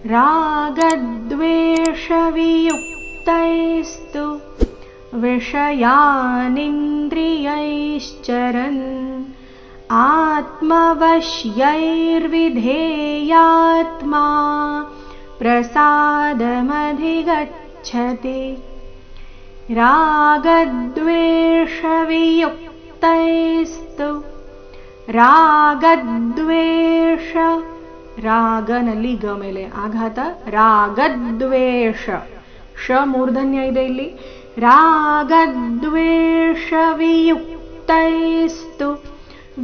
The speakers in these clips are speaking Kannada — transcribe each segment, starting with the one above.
रागद्वेषवियुक्तैस्तु विषयानिन्द्रियैश्चरन् आत्मवश्यैर्विधेयात्मा प्रसादमधिगच्छति। रागद्वेषवियुक्तैस्तु ರಾಗದ್ವೇಷ ರಾಗನಲ್ಲಿ ಗ ಮೇಲೆ ಆಘಾತ ರಾಗದ್ವೇಷ ಶ ಮೂರ್ಧನ್ಯ ಇದೆ ಇಲ್ಲಿ. ರಾಗದ್ವೇಷ ವಿಯುಕ್ತೈಸ್ತು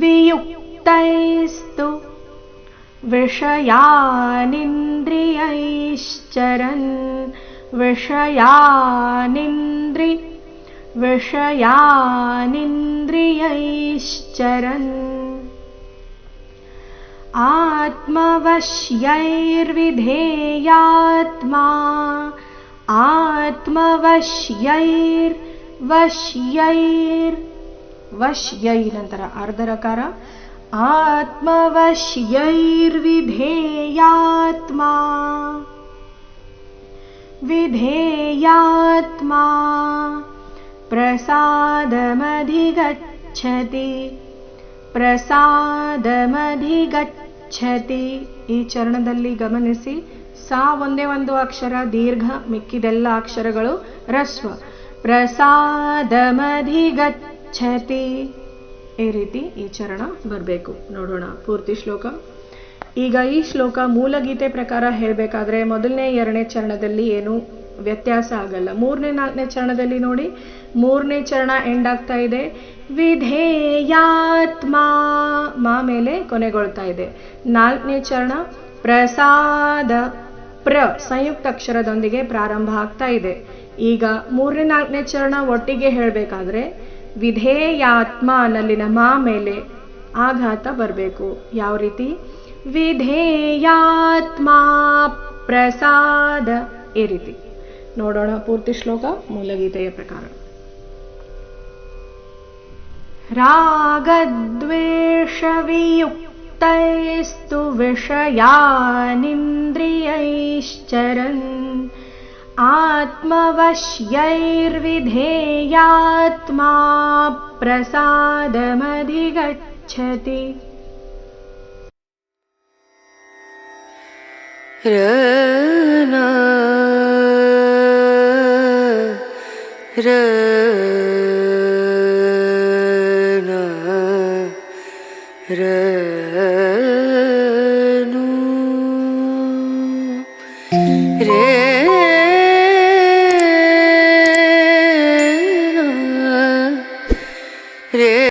ವಿಯುಕ್ತೈಸ್ತು ವಿಷಯಾನಿಂದ್ರಿಯೈಶ್ಚರನ್ ವಿಷಯಾನಿಂದ್ರಿಯೈಶ್ಚರನ್ ಆತ್ಮವಶ್ಯೈರ್ವಿಧೇಯಾತ್ಮಾ ವಶ್ಯೈ ನಂತರ ಅರ್ಧರಕಾರ ಆತ್ಮವಶ್ಯೈರ್ವಿಧೇಯಾತ್ಮಾ ವಿಧೇಯಾತ್ಮಾ ಪ್ರಸಾದಮಧಿಗಚ್ಚತಿ ಪ್ರಸಾದಮಧಿಗಚ್ಚತಿ. ಈ ಚರಣದಲ್ಲಿ ಗಮನಿಸಿ, ಸಾ ಒಂದೇ ಒಂದು ಅಕ್ಷರ ದೀರ್ಘ, ಮಿಕ್ಕಿದೆಲ್ಲ ಅಕ್ಷರಗಳು ರಸ್ವ. ಪ್ರಸಾದಮಧಿಗಚ್ಚತಿ ಈ ರೀತಿ ಈ ಚರಣ ಬರಬೇಕು. ನೋಡೋಣ ಪೂರ್ತಿ ಶ್ಲೋಕ. ಈಗ ಈ ಶ್ಲೋಕ ಮೂಲಗೀತೆ ಪ್ರಕಾರ ಹೇಳಬೇಕಾದ್ರೆ ಮೊದಲನೇ ಎರಡನೇ ಚರಣದಲ್ಲಿ ಏನು ವ್ಯತ್ಯಾಸ ಆಗಲ್ಲ. ಮೂರನೇ ನಾಲ್ಕನೇ ಚರಣದಲ್ಲಿ ನೋಡಿ, ಮೂರನೇ ಚರಣ ಎಂಡ್ ಆಗ್ತಾ ಇದೆ ವಿಧೇಯಾತ್ಮಾ ಮಾ ಮೇಲೆ ಕೊನೆಗೊಳ್ತಾ ಇದೆ. ನಾಲ್ಕನೇ ಚರಣ ಪ್ರಸಾದ ಪ್ರ ಸಂಯುಕ್ತ ಅಕ್ಷರದೊಂದಿಗೆ ಪ್ರಾರಂಭ ಆಗ್ತಾ ಇದೆ. ಈಗ ಮೂರನೇ ನಾಲ್ಕನೇ ಚರಣ ಒಟ್ಟಿಗೆ ಹೇಳಬೇಕಾದ್ರೆ ವಿಧೇಯಾತ್ಮ ನಲ್ಲಿನ ಮಾ ಮೇಲೆ ಆಘಾತ ಬರಬೇಕು. ಯಾವ ರೀತಿ? ವಿಧೇಯಾತ್ಮ ಪ್ರಸಾದ ಈ ರೀತಿ. ನೋಡೋಣ ಪೂರ್ತಿ ಶ್ಲೋಕ ಮೂಲಗೀತೆಯ ಪ್ರಕಾರ. ರಾಗದ್ವೇಷವಿಯುಕ್ತೈಸ್ತು ವಿಷಯಾನಿಂದ್ರಿಯೈಶ್ಚರನ್ ಆತ್ಮವಶ್ಯೈರ್ವಿಧೇಯಾತ್ಮಾ ಪ್ರಸಾದಮಧಿಗಚ್ಚತಿ.